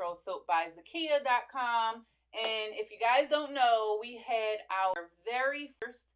naturalsoapbyzakia.com. And if you guys don't know, we had our very first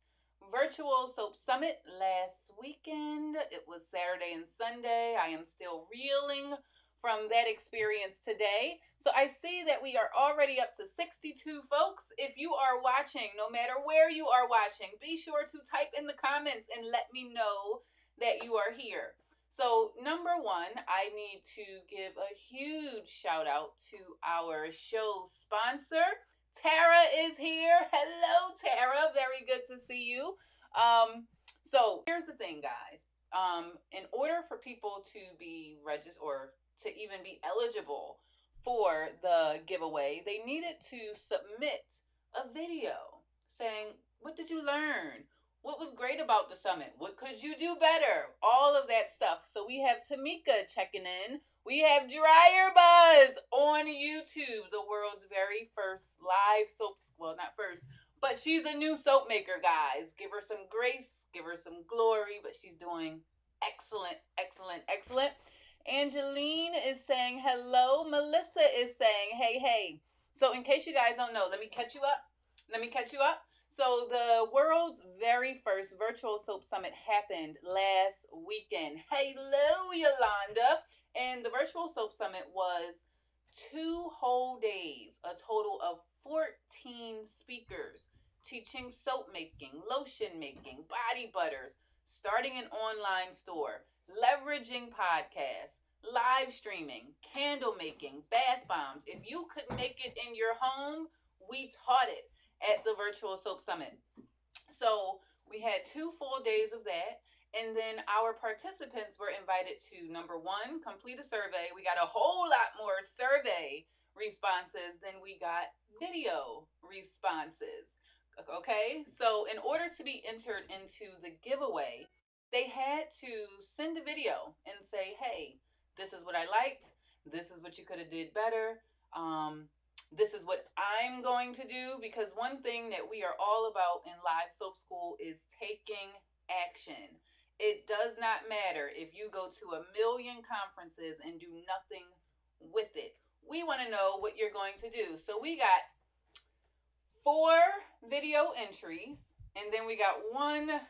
virtual soap summit last weekend. It was Saturday and Sunday. I am still reeling from that experience today. So I see that we are already up to 62 folks. If you are watching, no matter where you are watching, be sure to type in the comments and let me know that you are here. So number one, I need to give a huge shout out to our show sponsor. Tara is here. Hello, Tara. Very good to see you. So here's the thing, guys. In order for people to be registered or to even be eligible for the giveaway, they needed to submit a video saying, what did you learn? What was great about the summit? What could you do better? All of that stuff. So we have Tamika checking in. We have Dryer Buzz on YouTube, the world's very first live soap, well, not first, but she's a new soap maker, guys. Give her some grace, give her some glory, but she's doing excellent, excellent, excellent. Angeline is saying hello. Melissa is saying hey, hey. So in case you guys don't know, let me catch you up. So the world's very first virtual soap summit happened last weekend. Hello, Yolanda. And the virtual soap summit was 2 whole days, a total of 14 speakers teaching soap making, lotion making, body butters, starting an online store, leveraging podcasts, live streaming, candle making, bath bombs. If you could make it in your home, we taught it at the virtual soap summit. So we had 2 full days of that. And then our participants were invited to, number one, complete a survey. We got a whole lot more survey responses than we got video responses. Okay, so in order to be entered into the giveaway, they had to send a video and say, hey, this is what I liked. This is what you could have did better. This is what I'm going to do, because one thing that we are all about in Live Soap School is taking action. It does not matter if you go to 1 million conferences and do nothing with it. We want to know what you're going to do. So we got 4 video entries, and then we got 1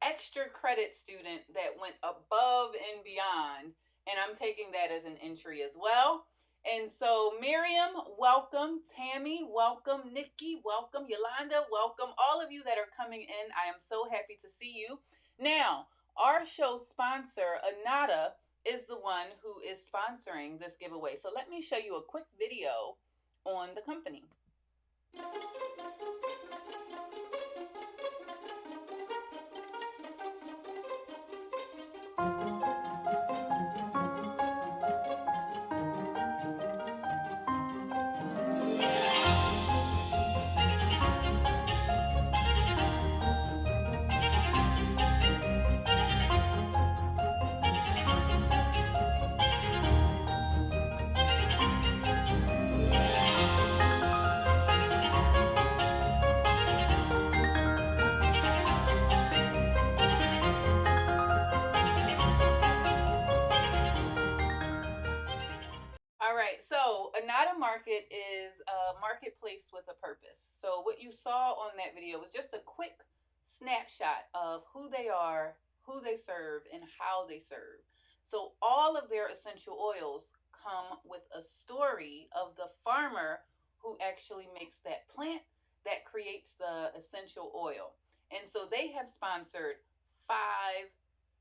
extra credit student that went above and beyond, and I'm taking that as an entry as well. And so Miriam, welcome. Tammy, welcome. Nikki, welcome. Yolanda, welcome. All of you that are coming in, I am so happy to see you. Now, our show sponsor, Anatta, is the one who is sponsoring this giveaway. So let me show you a quick video on the company. All right, so Anatta Market is a marketplace with a purpose. So what you saw on that video was just a quick snapshot of who they are, who they serve, and how they serve. So all of their essential oils come with a story of the farmer who actually makes that plant that creates the essential oil. And so they have sponsored 5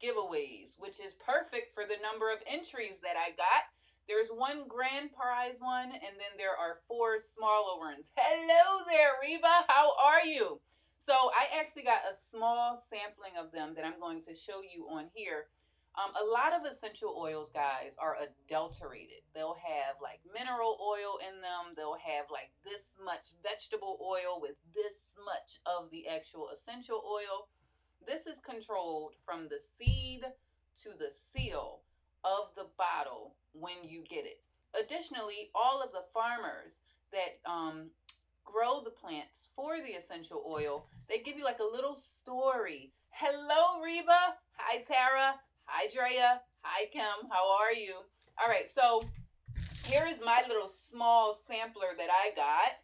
giveaways, which is perfect for the number of entries that I got. There's 1 grand prize one, and then there are 4 smaller ones. Hello there, Reba. How are you? So I actually got a small sampling of them that I'm going to show you on here. A lot of essential oils, guys, are adulterated. They'll have like mineral oil in them. They'll have like this much vegetable oil with this much of the actual essential oil. This is controlled from the seed to the seal of the bottle when you get it. Additionally, all of the farmers that grow the plants for the essential oil, they give you like a little story. Hello, Reba. Hi, Tara. Hi, Drea. Hi, Kim. How are you? All right, so Here is my little small sampler that I got.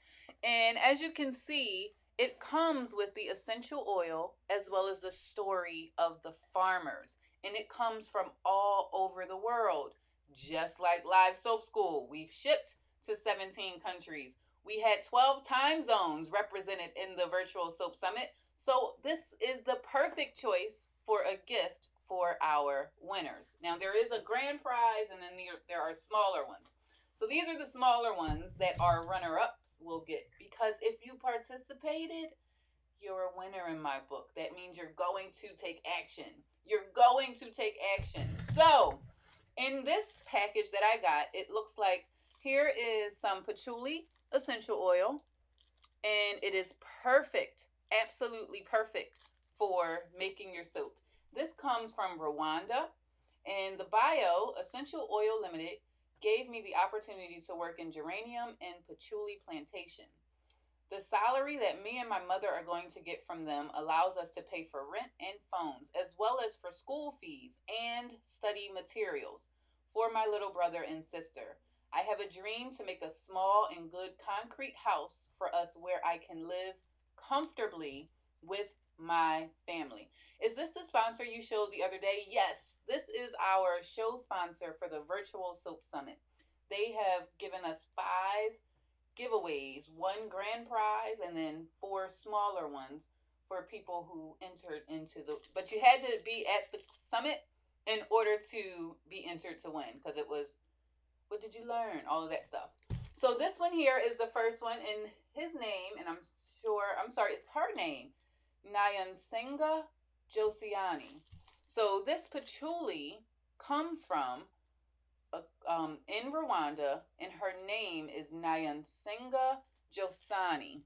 And as you can see, it comes with the essential oil as well as the story of the farmers. And it comes from all over the world. Just like Live Soap School, we've shipped to 17 countries. We had 12 time zones represented in the virtual soap summit. So this is the perfect choice for a gift for our winners. Now there is a grand prize and then there are smaller ones. So these are the smaller ones that our runner-ups will get, because if you participated, you're a winner in my book. That means you're going to take action. You're going to take action. So in this package that I got, it looks like here is some patchouli essential oil, and it is perfect, absolutely perfect for making your soap. This comes from Rwanda, and the Bio Essential Oil Limited gave me the opportunity to work in geranium and patchouli plantation. The salary that me and my mother are going to get from them allows us to pay for rent and phones, as well as for school fees and study materials for my little brother and sister. I have a dream to make a small and good concrete house for us where I can live comfortably with my family. Is this the sponsor you showed the other day? Yes, this is our show sponsor for the Virtual Soap Summit. They have given us 5 giveaways, one grand prize, and then 4 smaller ones for people who entered into the. But you had to be at the summit in order to be entered to win, because it was, what did you learn? All of that stuff. So this one here is the first one, and his name, and I'm sorry, it's her name, Nyansenga Josiani. So this patchouli comes from in Rwanda, and her name is Nyansenga Josani.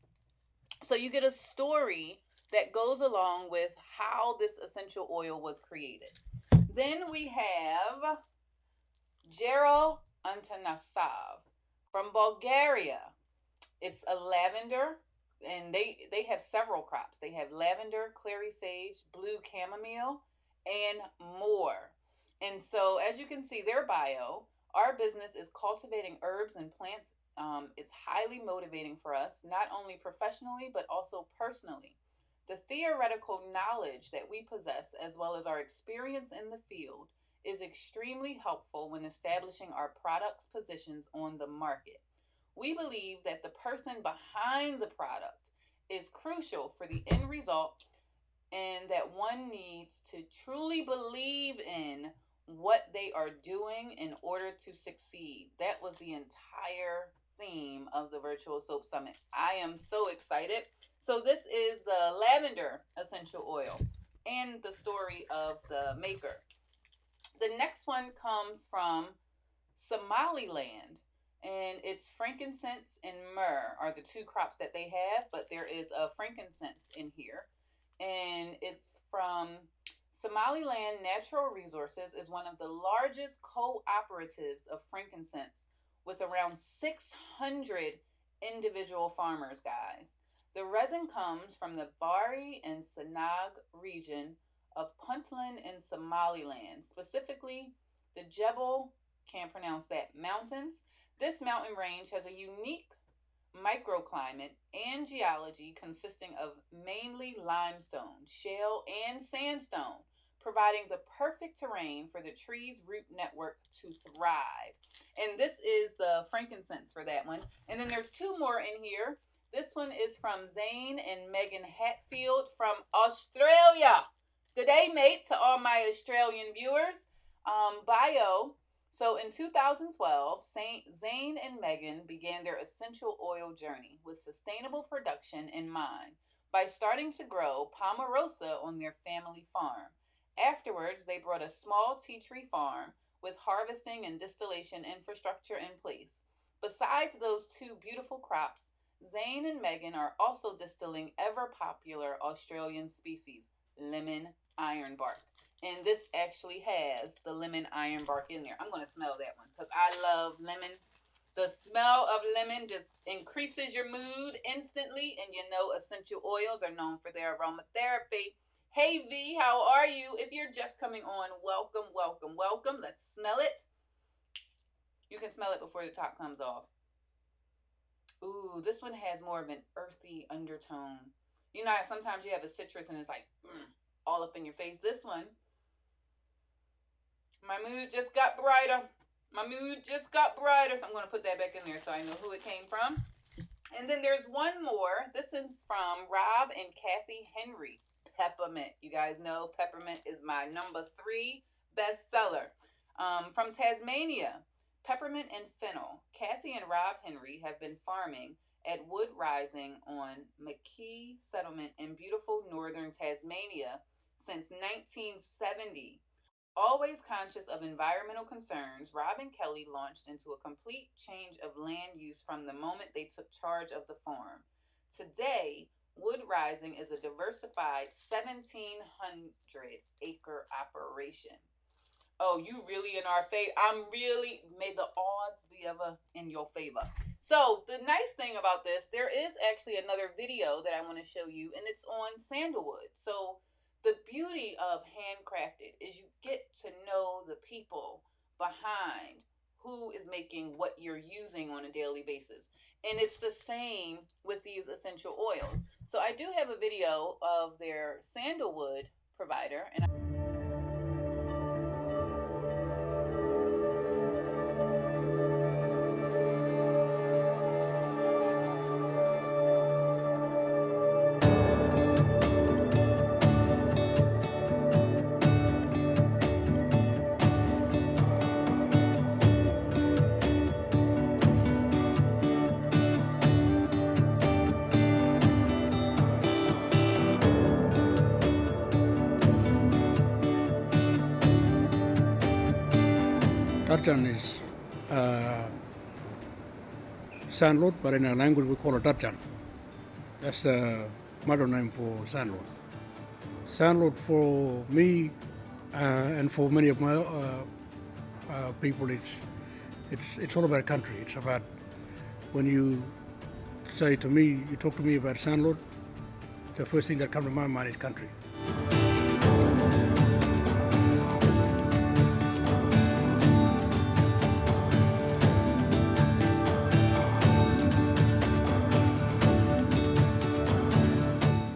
So you get a story that goes along with how this essential oil was created. Then we have Jero Antanasov from Bulgaria. It's a lavender, and they have several crops. They have lavender, clary sage, blue chamomile, and more. And so, as you can see, their bio, our business is cultivating herbs and plants. It's highly motivating for us, not only professionally, but also personally. The theoretical knowledge that we possess, as well as our experience in the field, is extremely helpful when establishing our product's positions on the market. We believe that the person behind the product is crucial for the end result, and that one needs to truly believe in what they are doing in order to succeed. That was the entire theme of the Virtual Soap Summit. I am so excited. So this is the lavender essential oil and the story of the maker. The next one comes from Somaliland, and it's frankincense and myrrh are the 2 crops that they have, but there is a frankincense in here, and it's from Somaliland. Natural Resources is one of the largest cooperatives of frankincense, with around 600 individual farmers, guys. The resin comes from the Bari and Sanag region of Puntland in Somaliland, specifically the Jebel, can't pronounce that, mountains. This mountain range has a unique microclimate and geology consisting of mainly limestone, shale, and sandstone, providing the perfect terrain for the tree's root network to thrive. And this is the frankincense for that one. And then there's 2 more in here. This one is from Zane and Megan Hatfield from Australia. Good day, mate, to all my Australian viewers. Bio. So in 2012, Zane and Megan began their essential oil journey with sustainable production in mind by starting to grow Pomarosa on their family farm. Afterwards, they brought a small tea tree farm with harvesting and distillation infrastructure in place. Besides those 2 beautiful crops, Zane and Megan are also distilling ever popular Australian species, lemon ironbark. And this actually has the lemon ironbark in there. I'm going to smell that one because I love lemon. The smell of lemon just increases your mood instantly. And you know, essential oils are known for their aromatherapy. Hey V, how are you? If you're just coming on, welcome, welcome, welcome. Let's smell it. You can smell it before the top comes off. Ooh, this one has more of an earthy undertone. You know, sometimes you have a citrus and it's like all up in your face. This one, my mood just got brighter. My mood just got brighter. So I'm going to put that back in there so I know who it came from. And then there's one more. This is from Rob and Kathy Henry. Peppermint. You guys know peppermint is my number 3 bestseller. From Tasmania. Peppermint and fennel. Kathy and Rob Henry have been farming at Wood Rising on McKee Settlement in beautiful northern Tasmania since 1970. Always conscious of environmental concerns, Rob and Kelly launched into a complete change of land use from the moment they took charge of the farm. Today, Wood Rising is a diversified 1,700-acre operation. Oh, you really in our favor. May the odds be ever in your favor. So the nice thing about this, there is actually another video that I want to show you, and it's on sandalwood. So the beauty of handcrafted is you get to know the people behind who is making what you're using on a daily basis. And it's the same with these essential oils. So I do have a video of their sandalwood provider, and Tartan is sandalwood, but in our language we call it tartan. That's the modern name for sandalwood. Sandalwood for me and for many of my people, it's all about country. It's about when you say to me, you talk to me about sandalwood, the first thing that comes to my mind is country.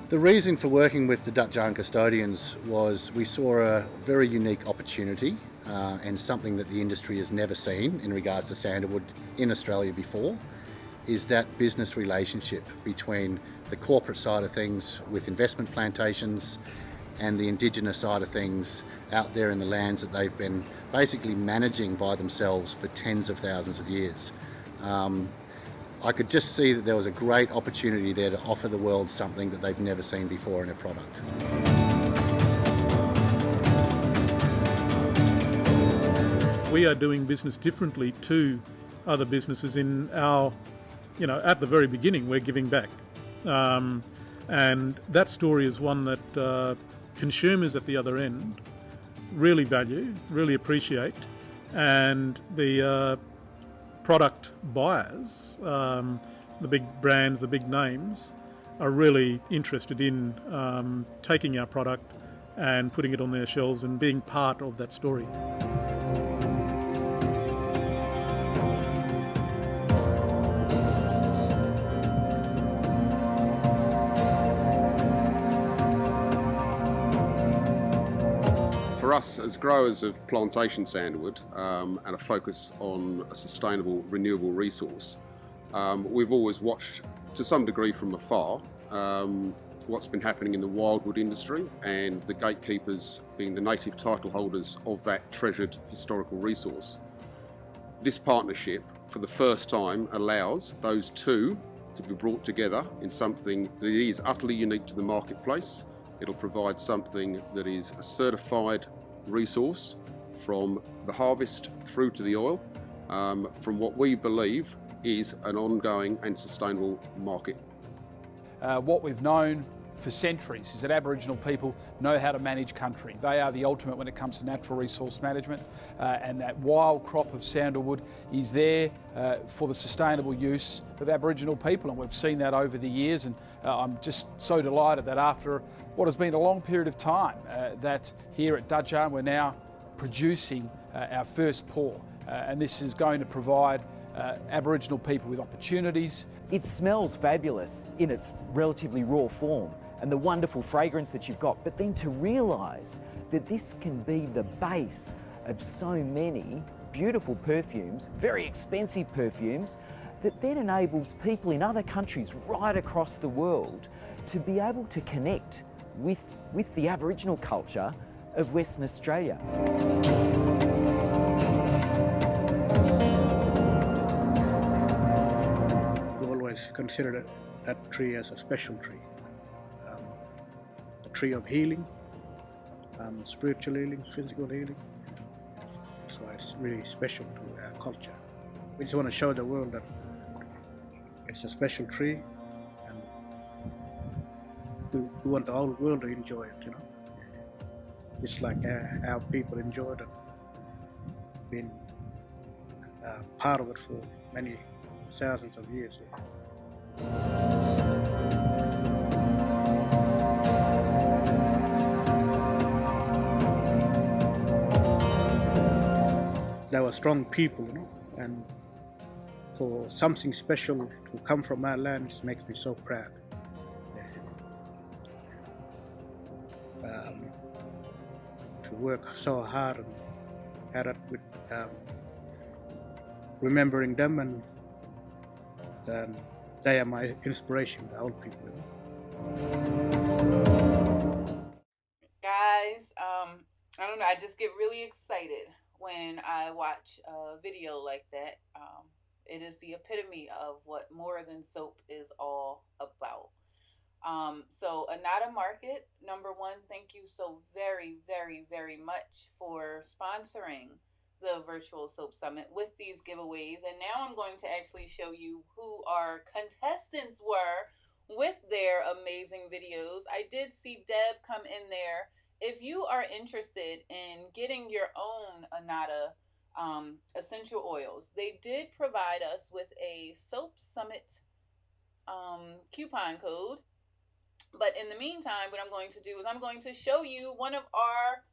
The reason for working with the Dutch Yarn Custodians was we saw a very unique opportunity and something that the industry has never seen in regards to sandalwood in Australia before, is that business relationship between the corporate side of things with investment plantations and the indigenous side of things out there in the lands that they've been basically managing by themselves for tens of thousands of years. I could just see that there was a great opportunity there to offer the world something that they've never seen before in a product. We are doing business differently to other businesses in our, at the very beginning, we're giving back. And that story is one that consumers at the other end really value, really appreciate, and the product buyers, the big brands, the big names, are really interested in taking our product and putting it on their shelves and being part of that story. For us as growers of plantation sandalwood and a focus on a sustainable renewable resource, we've always watched to some degree from afar what's been happening in the wildwood industry, and the gatekeepers being the native title holders of that treasured historical resource. This partnership for the first time allows those two to be brought together in something that is utterly unique to the marketplace. It'll provide something that is a certified resource from the harvest through to the oil, from what we believe is an ongoing and sustainable market. What we've known for centuries is that Aboriginal people know how to manage country. They are the ultimate when it comes to natural resource management, and that wild crop of sandalwood is there for the sustainable use of Aboriginal people, and we've seen that over the years, and I'm just so delighted that after what has been a long period of time that here at Dutch Yarn we're now producing our first pour. and this is going to provide Aboriginal people with opportunities. It smells fabulous in its relatively raw form and the wonderful fragrance that you've got, but then to realise that this can be the base of so many beautiful perfumes, very expensive perfumes, that then enables people in other countries right across the world to be able to connect with the Aboriginal culture of Western Australia. We've always considered that tree as a special tree. A tree of healing, spiritual healing, physical healing. That's why it's really special to our culture. We just want to show the world that it's a special tree, and we want the whole world to enjoy it, you know. Just like our people enjoyed it, been part of it for many thousands of years. They were strong people, you know, and for something special to come from our land just makes me so proud. To work so hard and had it with remembering them, and they are my inspiration, the old people. Guys, I don't know, I just get really excited when I watch a video like that. It is the epitome of what More Than Soap is all about. So Anatta Market, number one, thank you so very, very, very much for sponsoring the virtual soap summit with these giveaways. And now I'm going to actually show you who our contestants were with their amazing videos. I did see Deb come in there. If you are interested in getting your own Anatta essential oils, they did provide us with a Soap Summit coupon code. But in the meantime, what I'm going to do is I'm going to show you one of our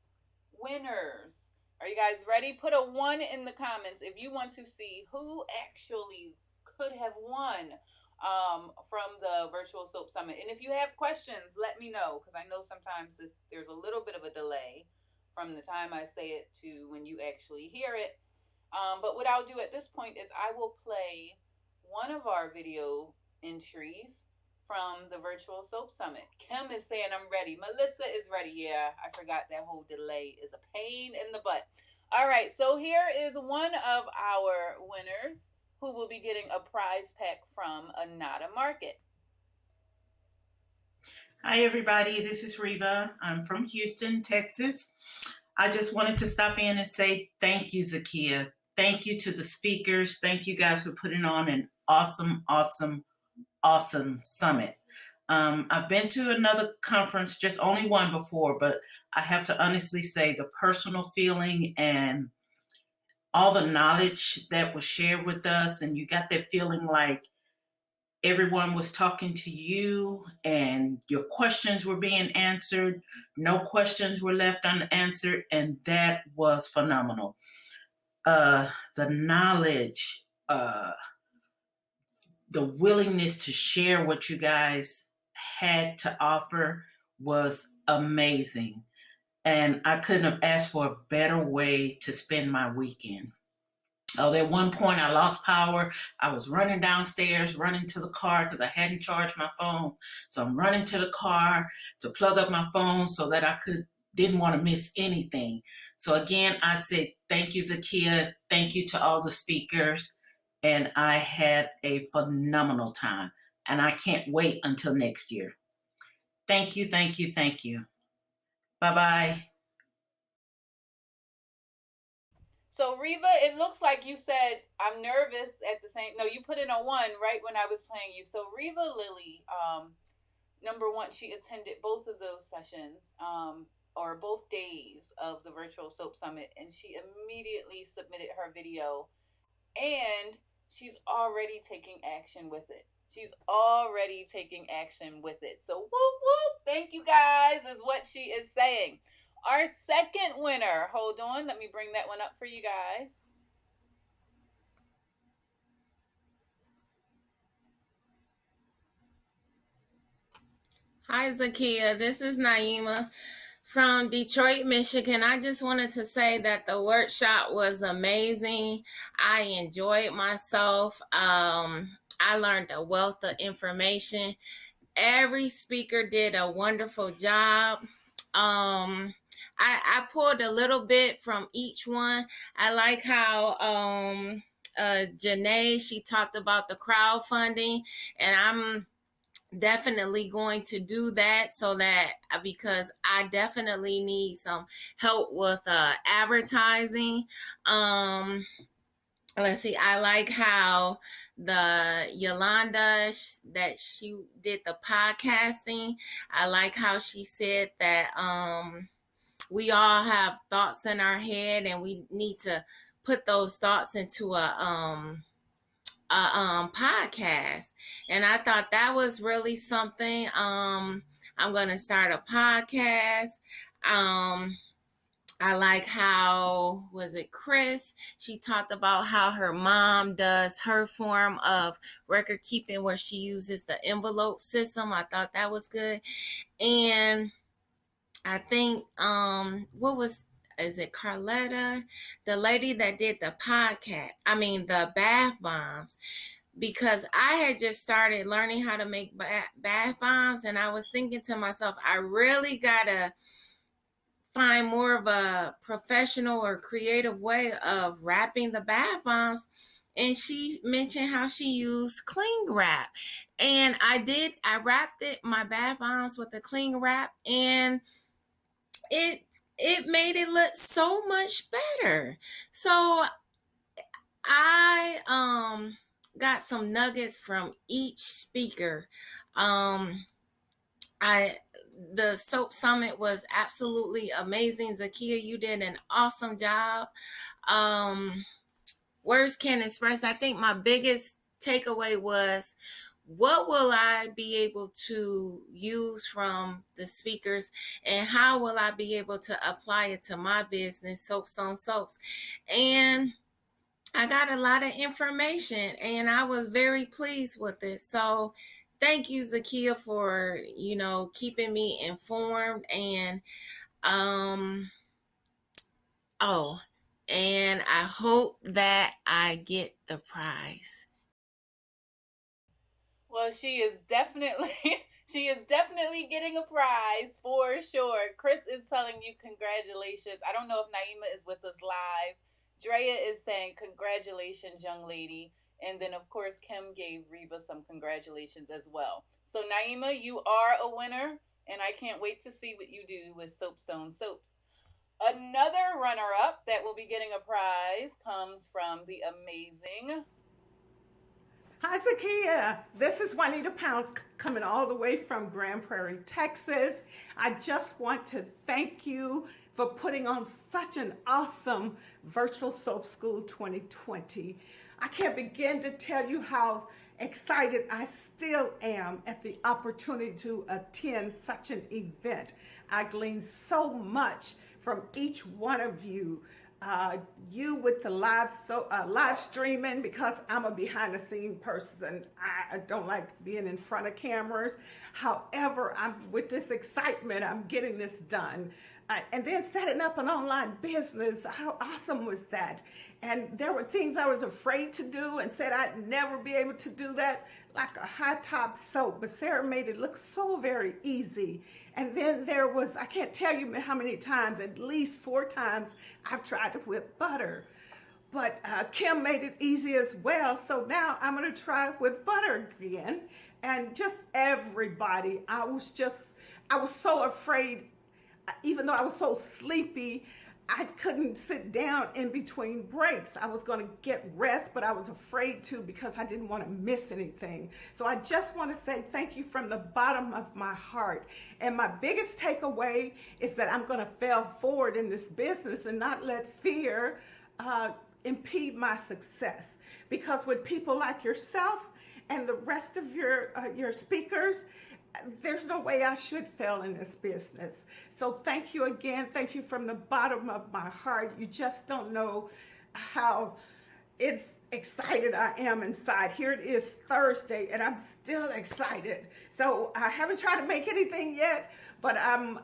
winners. Are you guys ready? Put a 1 in the comments if you want to see who actually could have won from the virtual soap summit. And if you have questions, let me know, because I know sometimes there's a little bit of a delay from the time I say it to when you actually hear it. But what I'll do at this point is I will play one of our video entries from the virtual soap summit. Kim is saying I'm ready. Melissa is ready. Yeah, I forgot that whole delay is a pain in the butt. All right, so here is one of our winners who will be getting a prize pack from Anatta Market. Hi everybody, this is Reva. I'm from Houston, Texas. I just wanted to stop in and say thank you, Zakia. Thank you to the speakers. Thank you guys for putting on an awesome summit. I've been to another conference, just only one before, but I have to honestly say the personal feeling and all the knowledge that was shared with us, and you got that feeling like everyone was talking to you and your questions were being answered. No questions were left unanswered, and that was phenomenal. The knowledge, the willingness to share what you guys had to offer was amazing. And I couldn't have asked for a better way to spend my weekend. Oh, at one point I lost power. I was running downstairs, running to the car because I hadn't charged my phone. So I'm running to the car to plug up my phone so that I didn't want to miss anything. So again, I said, thank you, Zakia. Thank you to all the speakers. And I had a phenomenal time. And I can't wait until next year. Thank you, thank you, thank you. Bye-bye. So Reva, it looks like you said I'm nervous at the same. No, you put in a 1 right when I was playing you. So Reva Lilly, number one, she attended both of those sessions, or both days of the virtual soap summit, and she immediately submitted her video, and she's already taking action with it. She's already taking action with it. So whoop whoop, thank you guys, is what she is saying. Our second winner, hold on, let me bring that one up for you guys. Hi, Zakia. This is Naima from Detroit, Michigan. I just wanted to say that the workshop was amazing. I enjoyed myself. I learned a wealth of information. Every speaker did a wonderful job. I pulled a little bit from each one. I like how Janae, she talked about the crowdfunding, and I'm definitely going to do that, so that because I definitely need some help with advertising. Let's see, I like how the Yolanda that she did the podcasting. I like how she said that we all have thoughts in our head and we need to put those thoughts into a podcast, and I thought that was really something. I'm gonna start a podcast. I like how was it Chris? She talked about how her mom does her form of record keeping where she uses the envelope system. I thought that was good. And I think what was is it Carletta, the lady that did the podcast, I mean the bath bombs, because I had just started learning how to make bath bombs, and I was thinking to myself, I really gotta find more of a professional or creative way of wrapping the bath bombs. And she mentioned how she used cling wrap, and I wrapped my bath bombs with the cling wrap, and it it made it look so much better. So I got some nuggets from each speaker. Um I the soap summit was absolutely amazing. Zakia, you did an awesome job. Um Words can't express. I think my biggest takeaway was, what will I be able to use from the speakers, and how will I be able to apply it to my business, Soaps on Soaps? And I got a lot of information and I was very pleased with it. So thank you, Zakia, for, keeping me informed. And um oh, and I hope that I get the prize. Well, she is definitely she is definitely getting a prize for sure. Chris is telling you congratulations. I don't know if Naima is with us live. Drea is saying congratulations, young lady. And then of course Kim gave Reba some congratulations as well. So Naima, you are a winner, and I can't wait to see what you do with Soapstone Soaps. Another runner up that will be getting a prize comes from the amazing. Hi, Zakia. This is Juanita Pounds coming all the way from Grand Prairie, Texas. I just want to thank you for putting on such an awesome Virtual Soap School 2020. I can't begin to tell you how excited I still am at the opportunity to attend such an event. I gleaned so much from each one of you. You with the live streaming, because I'm a behind the scene person. I don't like being in front of cameras. However, I'm with this excitement, I'm getting this done. And then setting up an online business, how awesome was that? And there were things I was afraid to do and said I'd never be able to do that, like a high top soap, but Sarah made it look so very easy. And then there was, I can't tell you how many times, at least 4 times, I've tried to whip butter. But Kim made it easy as well. So now I'm going to try whip butter again. And just everybody, I was so afraid, even though I was so sleepy, I couldn't sit down in between breaks. I was going to get rest, but I was afraid to, because I didn't want to miss anything. So I just want to say thank you from the bottom of my heart. And my biggest takeaway is that I'm going to fail forward in this business and not let fear impede my success. Because with people like yourself and the rest of your speakers, there's no way I should fail in this business. So thank you again. Thank you from the bottom of my heart. You just don't know how it's excited I am inside. Here it is Thursday, and I'm still excited. So I haven't tried to make anything yet, but I'm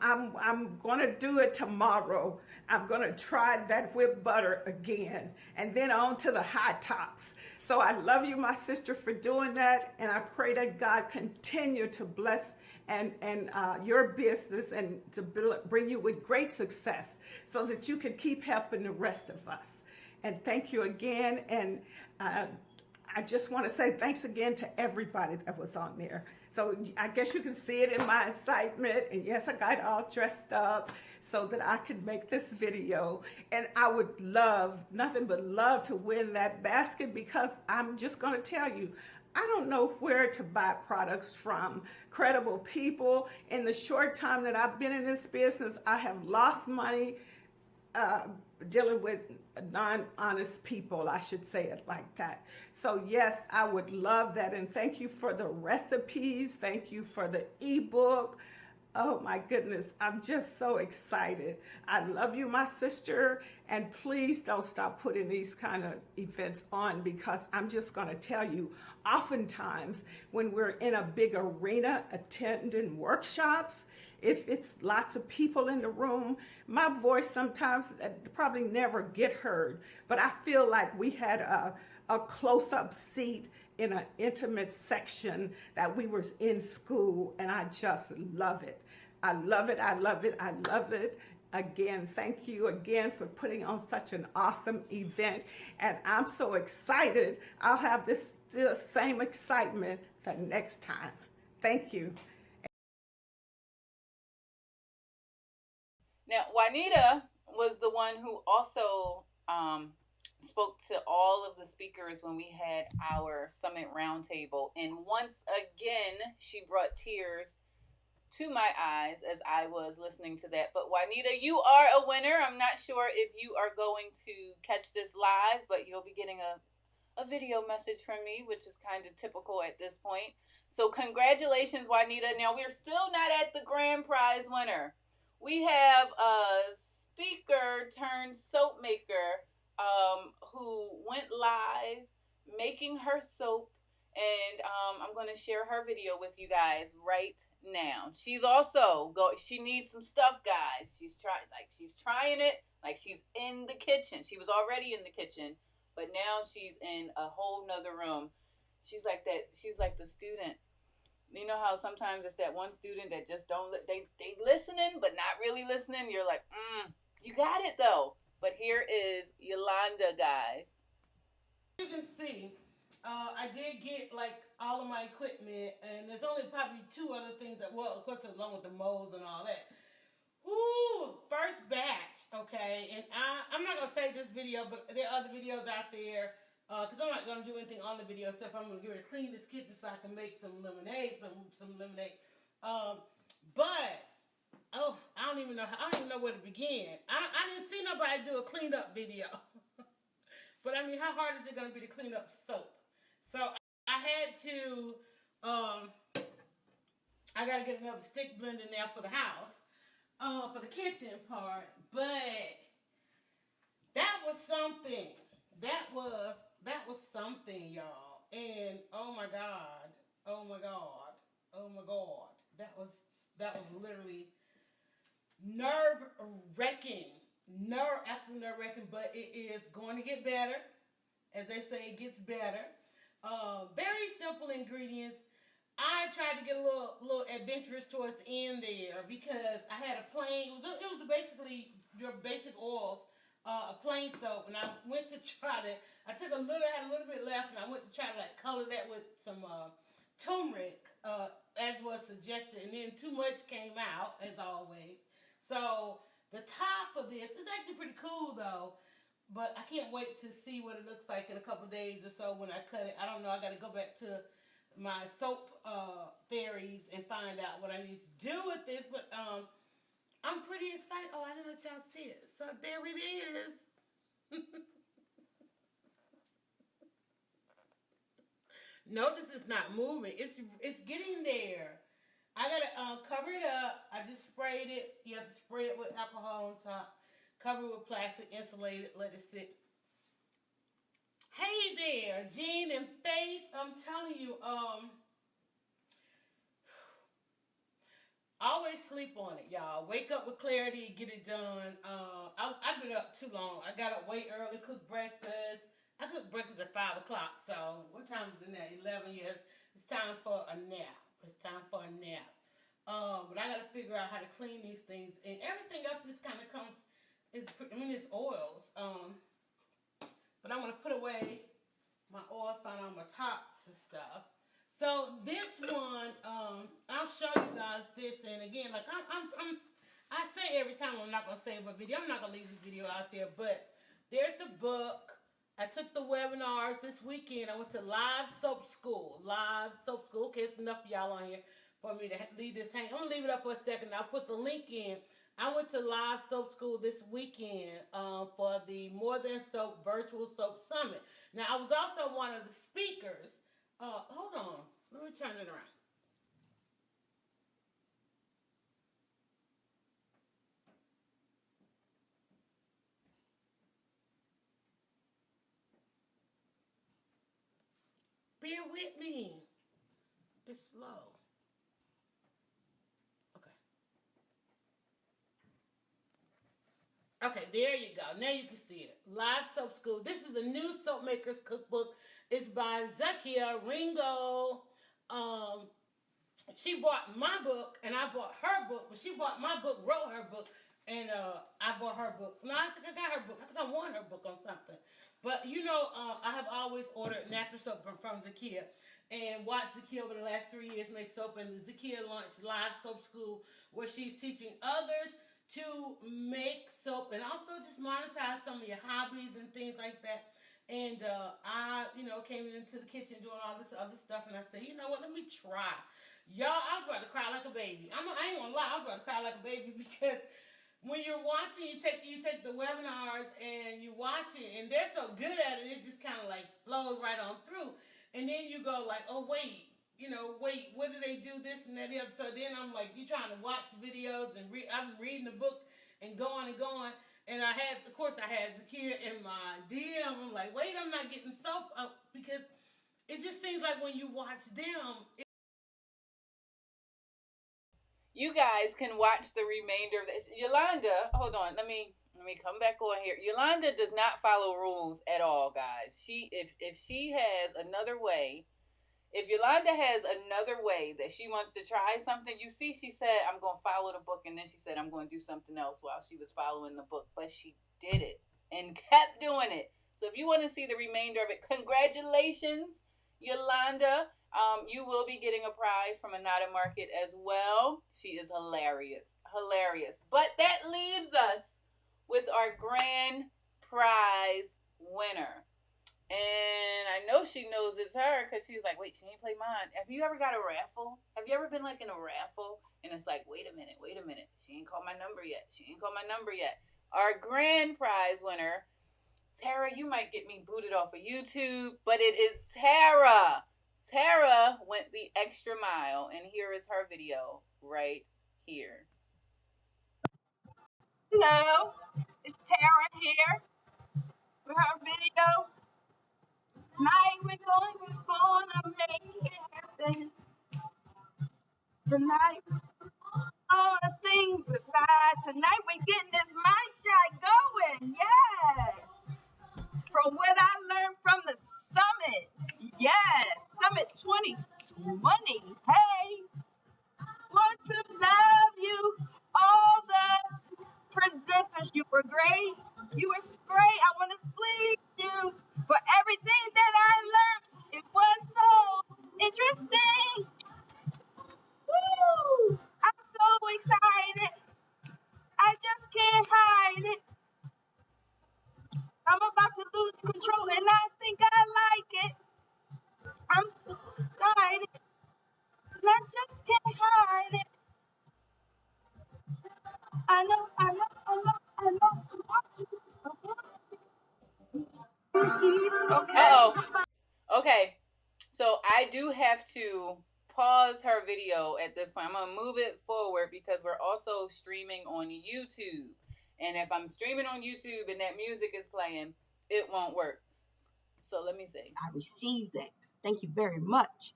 gonna do it tomorrow. I'm gonna try that whipped butter again, and then on to the high tops. So I love you, my sister, for doing that, and I pray that God continue to bless and your business and to bring you with great success, so that you can keep helping the rest of us. And thank you again. And I just want to say thanks again to everybody that was on there. So I guess you can see it in my excitement. And yes, I got all dressed up so that I could make this video. And I would love, nothing but love, to win that basket, because I'm just going to tell you, I don't know where to buy products from. Credible people. In the short time that I've been in this business, I have lost money dealing with non-honest people, I should say it like that. So yes, I would love that. And thank you for the recipes. Thank you for the ebook. Oh my goodness, I'm just so excited. I love you, my sister, and please don't stop putting these kind of events on, because I'm just going to tell you, oftentimes when we're in a big arena attending workshops, if it's lots of people in the room, my voice sometimes probably never get heard, but I feel like we had a close-up seat in an intimate section that we were in school, and I just love it. I love it, I love it, I love it. Again, thank you again for putting on such an awesome event, and I'm so excited. I'll have this still same excitement the next time. Thank you. Now, Juanita was the one who also spoke to all of the speakers when we had our summit roundtable. And once again, she brought tears to my eyes as I was listening to that. But Juanita, you are a winner. I'm not sure if you are going to catch this live, but you'll be getting a video message from me, which is kind of typical at this point. So congratulations, Juanita. Now, we're still not at the grand prize winner. We have a speaker turned soap maker who went live making her soap, and I'm going to share her video with you guys right now. She's also she needs some stuff, guys. She's trying it like she's in the kitchen. She was already in the kitchen, but now she's in a whole nother room. She's like the student. You know how sometimes it's that one student that just don't, they listening but not really listening. You're like, you got it though. But here is Yolanda, guys. You can see, I did get like all of my equipment, and there's only probably two other things that, well, of course, along with the molds and all that. Ooh, first batch, okay, and I'm not gonna say this video, but there are other videos out there, because I'm not gonna do anything on the video except I'm gonna get ready to clean this kitchen so I can make some lemonade, some lemonade. But oh, I don't even know where to begin. I didn't see nobody do a cleanup video, but I mean, how hard is it gonna be to clean up soap? So I had to, I gotta get another stick blender now for the house. For the kitchen part, but that was something. That was something, y'all. And oh my God, oh my God, oh my God, that was literally nerve wracking, absolutely nerve wracking. But it is going to get better, as they say, it gets better. Very simple ingredients. I tried to get a little adventurous towards the end there, because I had a plain. It was basically your basic oils, a plain soap, and I went to try to. I had a little bit left, and I went to try to like color that with some turmeric, as was suggested, and then too much came out, as always. So the top of this is actually pretty cool though. But I can't wait to see what it looks like in a couple days or so when I cut it. I don't know. I got to go back to my soap theories and find out what I need to do with this. But I'm pretty excited. Oh, I didn't let y'all see it. So there it is. Notice it's not moving. It's getting there. I gotta cover it up. I just sprayed it. You have to spray it with alcohol on top. Cover it with plastic, insulate it, let it sit. Hey there, Jean and Faith. I'm telling you, always sleep on it, y'all. Wake up with clarity, get it done. I've been up too long. I got up way early, cooked breakfast. I cooked breakfast at 5 o'clock. So what time is it now? 11. Yes, it's time for a nap. It's time for a nap. But I got to figure out how to clean these things, and everything else just kind of comes. It's oils. But I'm gonna put away my oils, find all my tops and stuff. So this one, I'll show you guys this, and again, like I say every time I'm not gonna save a video. I'm not gonna leave this video out there, but there's the book. I took the webinars this weekend. I went to Live Soap School. Live Soap School. Okay, it's enough of y'all on here for me to leave this hang. I'm gonna leave it up for a second. I'll put the link in. I went to Live Soap School this weekend for the More Than Soap Virtual Soap Summit. Now, I was also one of the speakers. Hold on. Let me turn it around. Bear with me. It's slow. Okay. Okay, there you go. Now you can see it. Live Soap School. This is the new Soap Makers Cookbook. It's by Zakia Ringo. Um, she bought my book and I bought her book, but she bought my book, wrote her book, and I bought her book. No, I think I got her book. I think I won her book on something. But you know, I have always ordered natural soap from Zakia and watched Zakia over the last 3 years make soap, and the Zakia launched Live Soap School where she's teaching others to make soap and also just monetize some of your hobbies and things like that. And I came into the kitchen doing all this other stuff, and I said, you know what? Let me try. Y'all, I was about to cry like a baby. I ain't gonna lie, I was about to cry like a baby because when you're watching, you take the webinars and you watch it, and they're so good at it, it just kind of like flows right on through. And then you go like, oh wait, what do they do this and that? The other. So then I'm like, you trying to watch videos and I'm reading the book and going and going. And of course, I had Zakia in my DM. I'm like, wait, I'm not getting soap because it just seems like when you watch them, You guys can watch the remainder of this. Yolanda, hold on. Let me come back on here. Yolanda does not follow rules at all, guys. If she has another way, if Yolanda has another way that she wants to try something, you see, she said, I'm going to follow the book, and then she said, I'm going to do something else while she was following the book. But she did it and kept doing it. So if you want to see the remainder of it, congratulations, Yolanda. You will be getting a prize from Anatta Market as well. She is hilarious. Hilarious. But that leaves us with our grand prize winner. And I know she knows it's her because she was like, wait, she ain't play mine. Have you ever got a raffle? Have you ever been like in a raffle? And it's like, wait a minute. She ain't called my number yet. Our grand prize winner, Tara, you might get me booted off of YouTube, but it is Tara. Tara went the extra mile, and here is her video right here. Hello, it's Tara here with her video. Tonight we're gonna make it happen. Tonight, all the things aside, tonight we're getting this mind shot going. Yeah. From what I learned from the summit. Yes, Summit 2020. Hey, want to love you. All the presenters, you were great. You were great. I want to squeeze you for everything that I learned. It was so interesting. Woo! I'm so excited. I just can't hide it. I'm about to lose control, and I think I like it. I'm so excited, and I just can't hide it. I know. Uh-oh. Okay. So I do have to pause her video at this point. I'm going to move it forward because we're also streaming on YouTube. And if I'm streaming on YouTube and that music is playing, it won't work. So let me see. I received that. Thank you very much.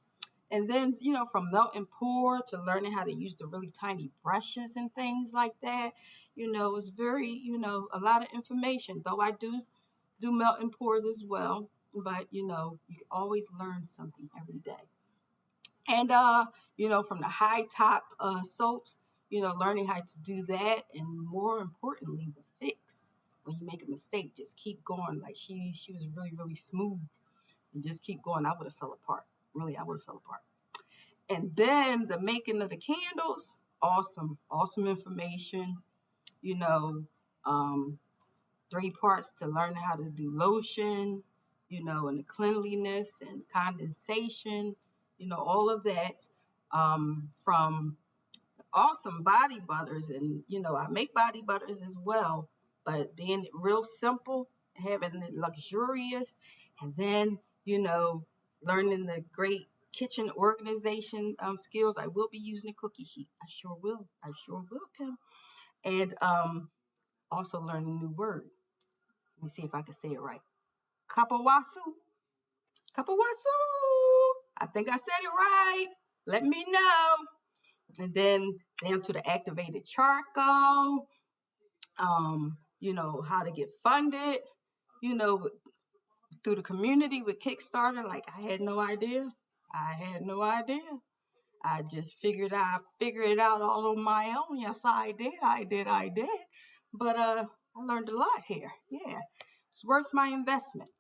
And then, from melt and pour to learning how to use the really tiny brushes and things like that, it's very, a lot of information. Though I do melt and pours as well, but you can always learn something every day. And from the high top soaps, learning how to do that, and more importantly, the fix. When you make a mistake, just keep going. Like she was really, really smooth, and just keep going. I would have fell apart. Really, I would have fell apart. And then the making of the candles, awesome information. You know, um, 3 parts to learn how to do lotion, and the cleanliness and condensation, all of that, from awesome body butters. And, I make body butters as well, but being real simple, having it luxurious, and then, learning the great kitchen organization skills. I will be using a cookie sheet. I sure will. Kim. And also learn a new word. Let me see if I can say it right. Kapawasu. Kapawasu. I think I said it right. Let me know. And then down to the activated charcoal. How to get funded, through the community with Kickstarter. Like I had no idea. I just figured it out all on my own. Yes, I did. But I learned a lot here. Yeah. It's worth my investment.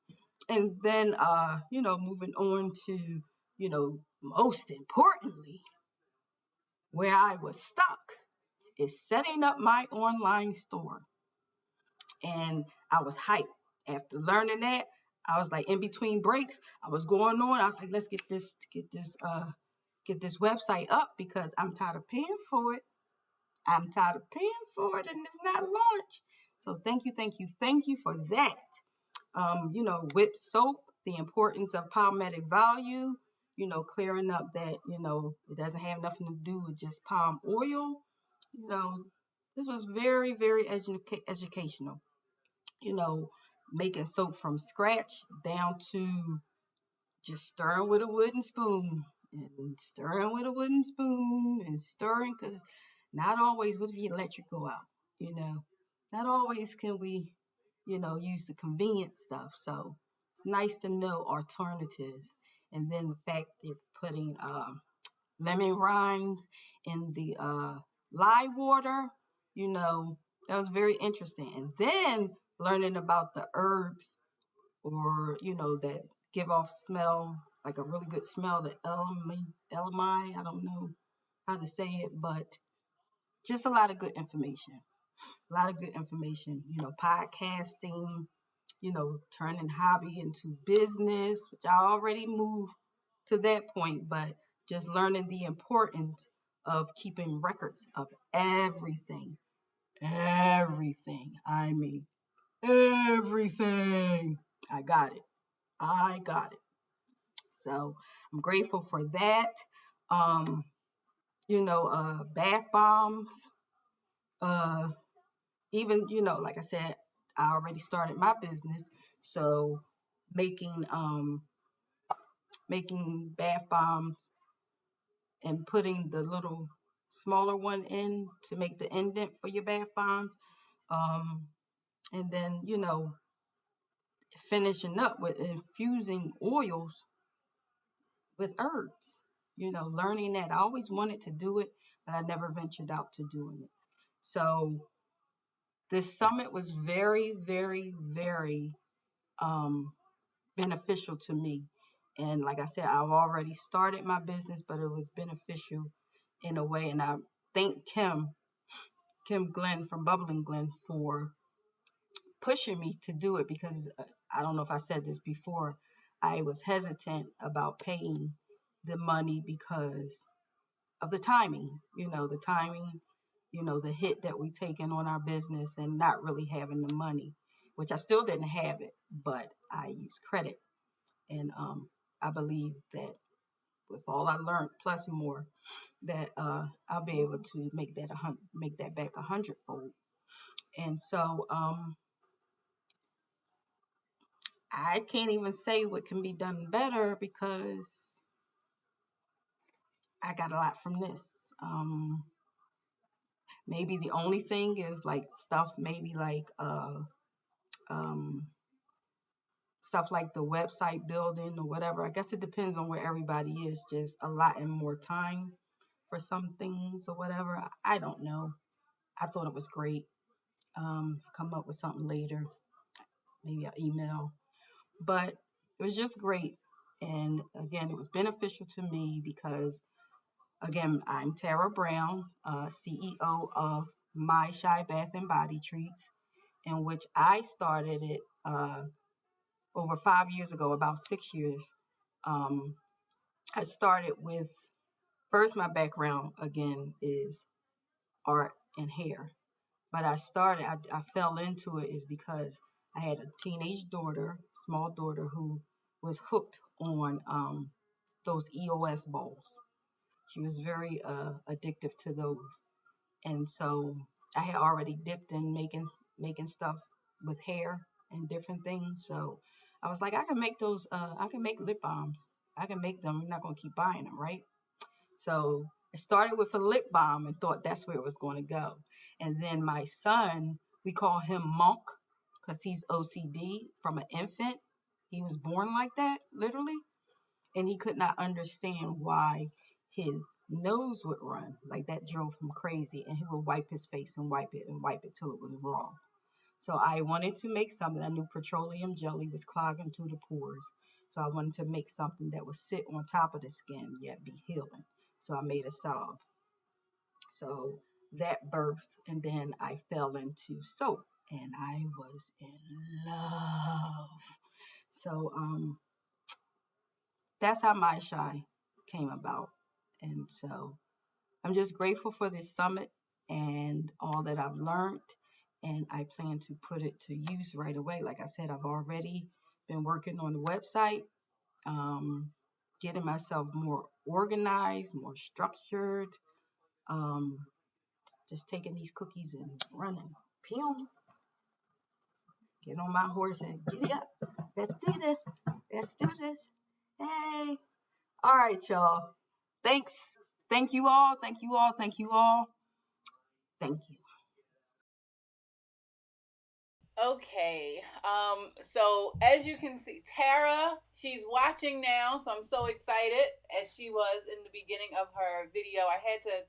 And then moving on to, most importantly, where I was stuck is setting up my online store. And I was hyped. After learning that, I was like in between breaks, I was going on. I was like, let's get this website up because I'm tired of paying for it. And it's not launched. So thank you for that. With soap, the importance of palmatic value, clearing up that, it doesn't have nothing to do with just palm oil. You know, this was very, very educational, you know, making soap from scratch down to just stirring with a wooden spoon and stirring with a wooden spoon and stirring, because not always what if you electric go out, you know, not always can we, use the convenient stuff. So it's nice to know alternatives. And then the fact that putting lemon rinds in the lye water, that was very interesting. And then learning about the herbs, or that give off smell, like a really good smell, the elamine, I don't know how to say it, but just a lot of good information. Podcasting, turning hobby into business, which I already moved to that point, but just learning the importance of keeping records of everything. Everything. I mean, everything. I got it. So I'm grateful for that. Um, bath bombs, uh, even, like I said, I already started my business. So making bath bombs and putting the little smaller one in to make the indent for your bath bombs. And then, finishing up with infusing oils with herbs, learning that. I always wanted to do it, but I never ventured out to doing it. So this summit was very, very, very beneficial to me. And like I said, I've already started my business, but it was beneficial in a way. And I thank Kim Glenn from Bubbling Glen for pushing me to do it, because I don't know if I said this before, I was hesitant about paying the money because of the timing, the hit that we taken on our business and not really having the money, which I still didn't have it, but I used credit. And I believe that with all I learned plus more, that I'll be able to make that back 100-fold. And so I can't even say what can be done better because I got a lot from this. Maybe the only thing is like stuff, maybe like um, stuff like the website building or whatever. I guess it depends on where everybody is. Just a lot and more time for some things or whatever. I don't know. I thought it was great. Come up with something later. Maybe I'll email. But it was just great. And again, it was beneficial to me because, again, I'm Tara Brown, CEO of My Shy Bath and Body Treats, in which I started it over 5 years ago, about 6 years. I started with, first, my background, again, is art and hair. But I fell into it is because I had a teenage daughter, small daughter, who was hooked on those EOS balls. She was very addictive to those. And so I had already dipped in making stuff with hair and different things. So I was like, I can make those, I can make lip balms. I can make them. I'm not going to keep buying them, right? So I started with a lip balm and thought that's where it was going to go. And then my son, we call him Monk because he's OCD from an infant. He was born like that, literally. And he could not understand why his nose would run. Like that drove him crazy. And he would wipe his face and wipe it till it was raw. So I wanted to make something. I knew petroleum jelly was clogging through the pores. So I wanted to make something that would sit on top of the skin yet be healing. So I made a salve. So that birthed, and then I fell into soap, and I was in love. So that's how My Shy came about. And so I'm just grateful for this summit and all that I've learned. And I plan to put it to use right away. Like I said, I've already been working on the website, getting myself more organized, more structured, just taking these cookies and running. Pew! Get on my horse and get up. Let's do this. Let's do this. Hey. All right, y'all. Thanks. Thank you all. Thank you all. Thank you all. Thank you. Okay. So as you can see, Tara, she's watching now, so I'm so excited as she was in the beginning of her video. I had to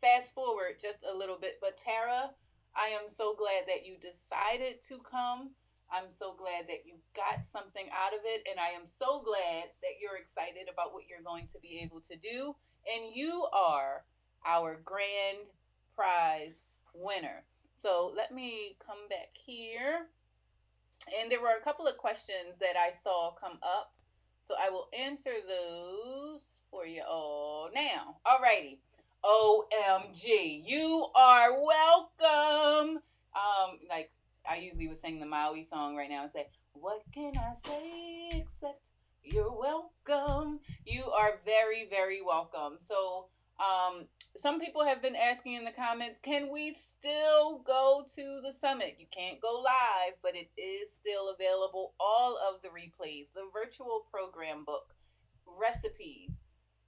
fast forward just a little bit, but Tara, I am so glad that you decided to come. I'm so glad that you got something out of it, and I am so glad that you're excited about what you're going to be able to do. And you are our grand prize winner. So let me come back here. And there were a couple of questions that I saw come up. So I will answer those for you all now. Alrighty. OMG. You are welcome. Like I usually would sing the Maui song right now and say, what can I say except you're welcome? You are very, very welcome. So some people have been asking in the comments, can we still go to the summit? You can't go live, but it is still available. All of the replays, the virtual program book, recipes,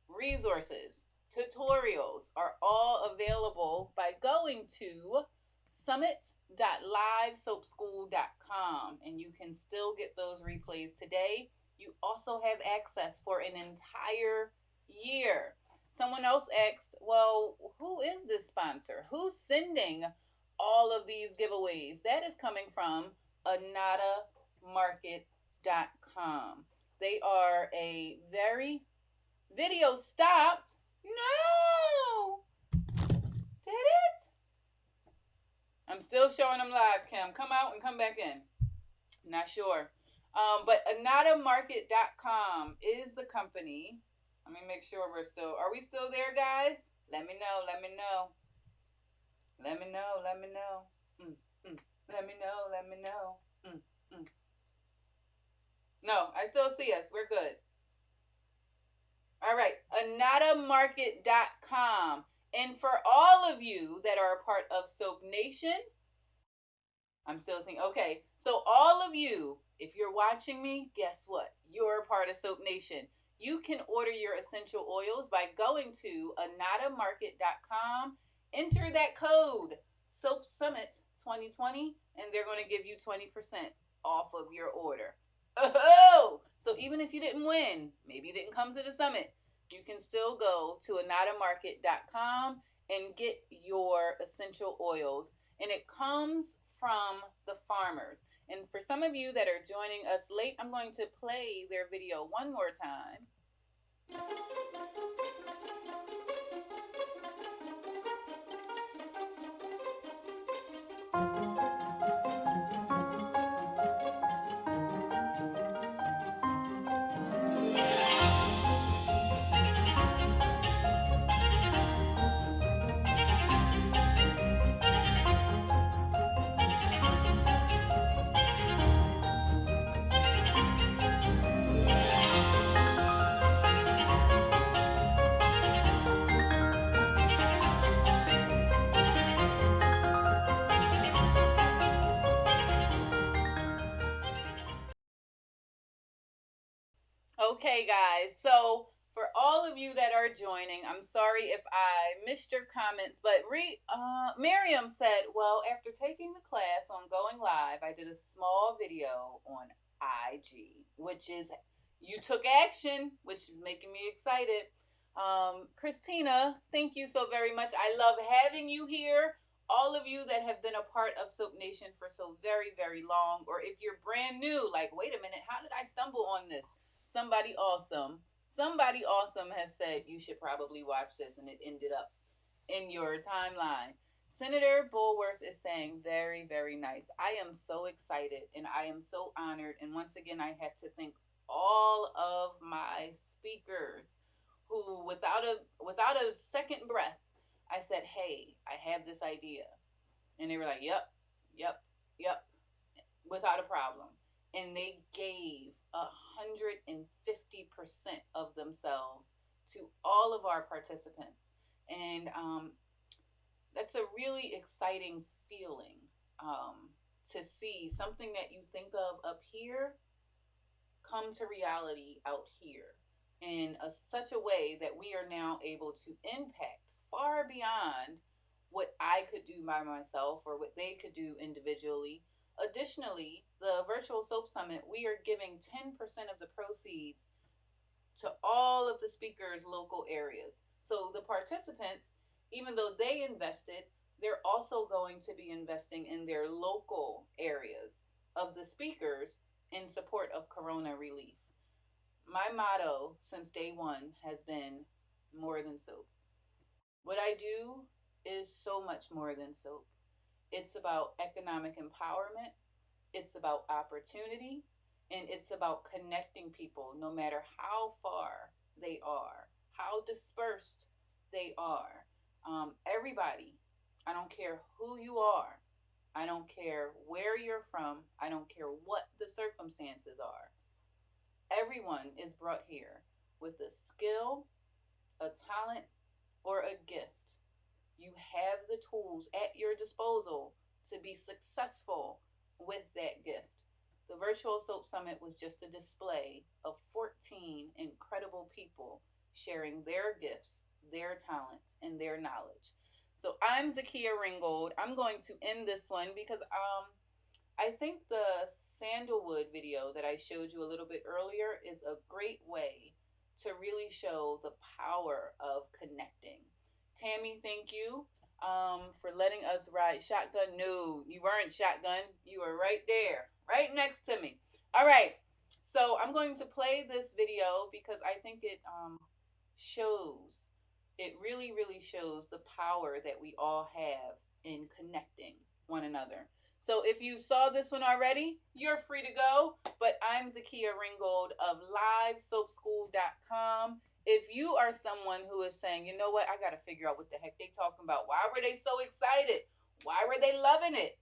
resources, tutorials are all available by going to summit.livesoapschool.com, and you can still get those replays today. You also have access for an entire year. Someone else asked, well, who is this sponsor? Who's sending all of these giveaways? That is coming from anattamarket.com. They are a very video stopped. No! Did it? I'm still showing them live, Kim. Come out and come back in. Not sure. But anattamarket.com is the company. Let me make sure are we still there, guys? Let me know. Let me know. Let me know. Let me know. Let me know. Let me know. No, I still see us. We're good. All right, anattamarket.com. And for all of you that are a part of Soap Nation, I'm still seeing. Okay, so all of you, if you're watching me, guess what? You're a part of Soap Nation. You can order your essential oils by going to anattamarket.com. Enter that code Soap Summit 2020, and they're going to give you 20% off of your order. Oh, so even if you didn't win, maybe you didn't come to the summit, you can still go to anattamarket.com and get your essential oils, and it comes from the farmers. And for some of you that are joining us late, I'm going to play their video one more time. Okay, guys. So for all of you that are joining, I'm sorry if I missed your comments, but Miriam said, well, after taking the class on going live, I did a small video on IG, which is you took action, which is making me excited. Christina, thank you so very much. I love having you here. All of you that have been a part of Soap Nation for so very, very long, or if you're brand new, like, wait a minute, how did I stumble on this? Somebody awesome has said you should probably watch this, and it ended up in your timeline. Senator Bulworth is saying very, very nice. I am so excited and I am so honored. And once again, I have to thank all of my speakers who, without a second breath, I said, hey, I have this idea. And they were like, yep, yep, yep, without a problem. And they gave 150% of themselves to all of our participants. And that's a really exciting feeling, to see something that you think of up here come to reality out here in such a way that we are now able to impact far beyond what I could do by myself or what they could do individually. Additionally, the virtual soap summit, we are giving 10% of the proceeds to all of the speakers' local areas. So the participants, even though they invested, they're also going to be investing in their local areas of the speakers in support of corona relief. My motto since day one has been more than soap. What I do is so much more than soap. It's about economic empowerment, it's about opportunity, and it's about connecting people no matter how far they are, how dispersed they are. Everybody, I don't care who you are, I don't care where you're from, I don't care what the circumstances are. Everyone is brought here with a skill, a talent, or a gift. You have the tools at your disposal to be successful with that gift. The Virtual Soap Summit was just a display of 14 incredible people sharing their gifts, their talents, and their knowledge. So I'm Zakia Ringgold. I'm going to end this one because I think the sandalwood video that I showed you a little bit earlier is a great way to really show the power of connecting. Tammy, thank you for letting us ride shotgun. No, you weren't shotgun. You were right there, right next to me. All right. So I'm going to play this video because I think it really, really shows the power that we all have in connecting one another. So if you saw this one already, you're free to go. But I'm Zakia Ringgold of LiveSoapSchool.com. If you are someone who is saying, you know what, I got to figure out what the heck they talking about. Why were they so excited? Why were they loving it?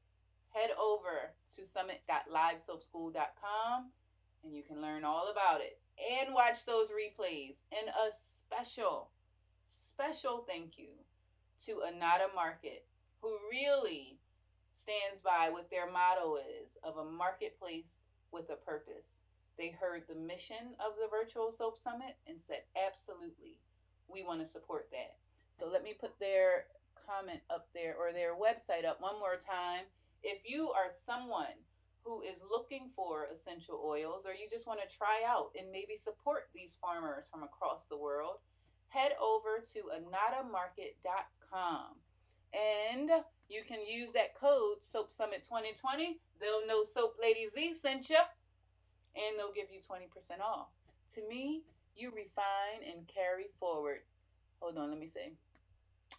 Head over to summit.livesoapschool.com and you can learn all about it and watch those replays. And a special thank you to Anatta Market, who really stands by what their motto is of a marketplace with a purpose. They heard the mission of the Virtual Soap Summit and said, absolutely, we want to support that. So let me put their comment up there, or their website up one more time. If you are someone who is looking for essential oils, or you just want to try out and maybe support these farmers from across the world, head over to anattamarket.com and you can use that code Soap Summit 2020. They'll know Soap Lady Z sent you, and they'll give you 20% off. To me, you refine and carry forward. Hold on, let me see.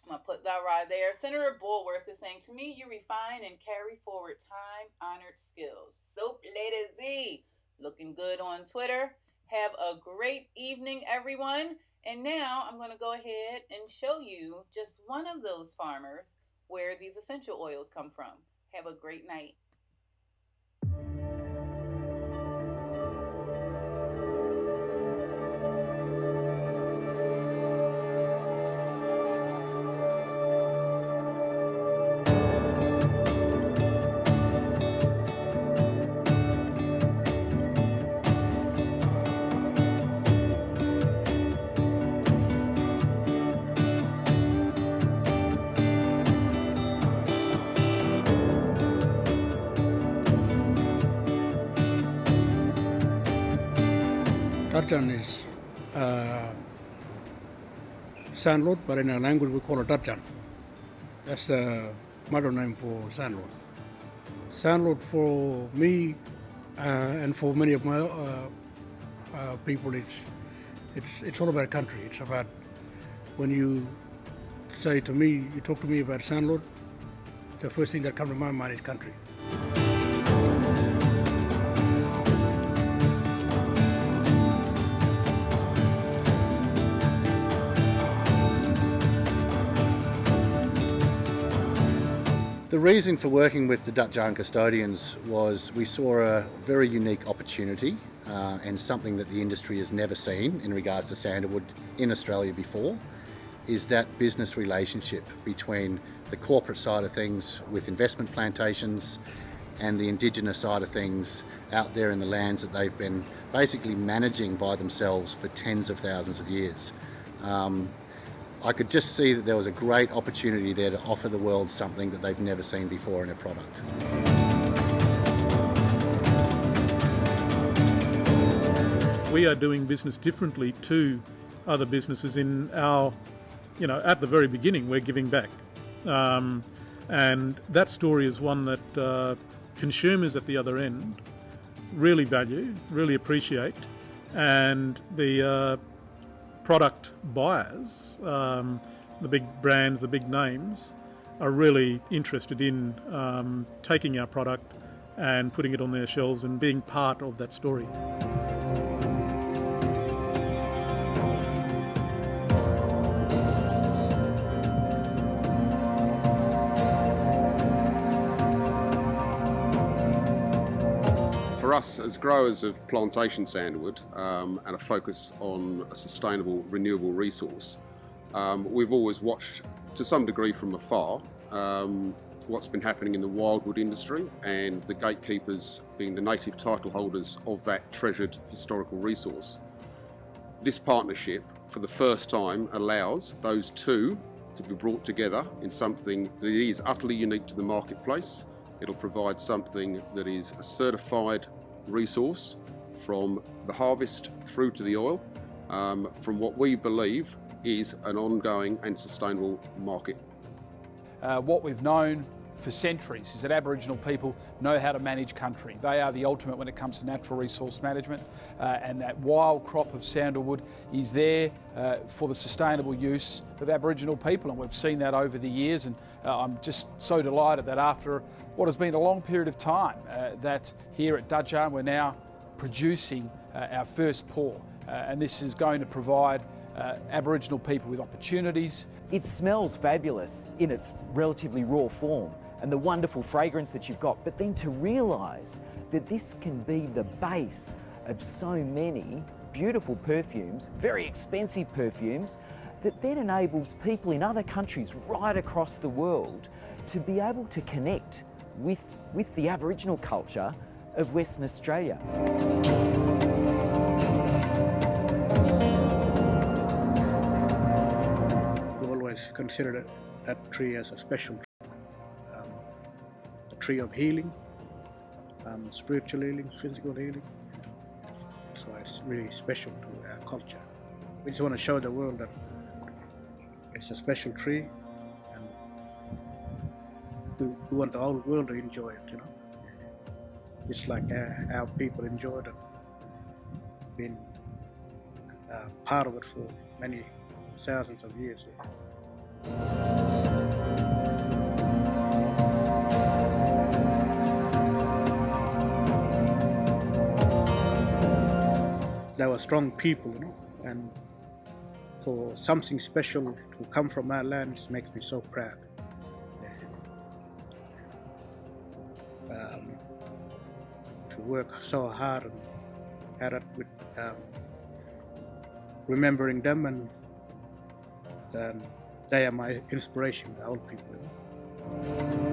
I'm going to put that right there. Senator Bulworth is saying, to me, you refine and carry forward time-honored skills. Soap Lady Z, looking good on Twitter. Have a great evening, everyone. And now I'm going to go ahead and show you just one of those farmers where these essential oils come from. Have a great night. Tartan is sandalwood, but in our language we call it tartan. That's the motto name for sandalwood. Sandalwood for me and for many of my people, it's all about country. It's about when you say to me, you talk to me about sandalwood, the first thing that comes to my mind is country. The reason for working with the Dutch Yarn Custodians was we saw a very unique opportunity and something that the industry has never seen in regards to sandalwood in Australia before, is that business relationship between the corporate side of things with investment plantations and the indigenous side of things out there in the lands that they've been basically managing by themselves for tens of thousands of years. I could just see that there was a great opportunity there to offer the world something that they've never seen before in a product. We are doing business differently to other businesses in our, at the very beginning, we're giving back. And that story is one that consumers at the other end really value, really appreciate, and the product buyers, the big brands, the big names, are really interested in taking our product and putting it on their shelves and being part of that story. For us as growers of plantation sandalwood and a focus on a sustainable renewable resource, we've always watched to some degree from afar what's been happening in the wildwood industry, and the gatekeepers being the native title holders of that treasured historical resource. This partnership for the first time allows those two to be brought together in something that is utterly unique to the marketplace. It'll provide something that is a certified resource from the harvest through to the oil, from what we believe is an ongoing and sustainable market. What we've known for centuries is that Aboriginal people know how to manage country. They are the ultimate when it comes to natural resource management, and that wild crop of sandalwood is there for the sustainable use of Aboriginal people, and we've seen that over the years, and I'm just so delighted that after what has been a long period of time that here at Dutch Yarn we're now producing our first pour, and this is going to provide Aboriginal people with opportunities. It smells fabulous in its relatively raw form and the wonderful fragrance that you've got, but then to realise that this can be the base of so many beautiful perfumes, very expensive perfumes, that then enables people in other countries right across the world to be able to connect with the Aboriginal culture of Western Australia. We always consider that tree as a special tree, a tree of healing, spiritual healing, physical healing. That's why it's really special to our culture. We just want to show the world that it's a special tree, and we want the whole world to enjoy it, you know. Just like our people enjoyed it, been part of it for many thousands of years. They were strong people, you know, and for something special to come from our land just makes me so proud. To work so hard and had it with remembering them, and they are my inspiration, the old people. You know?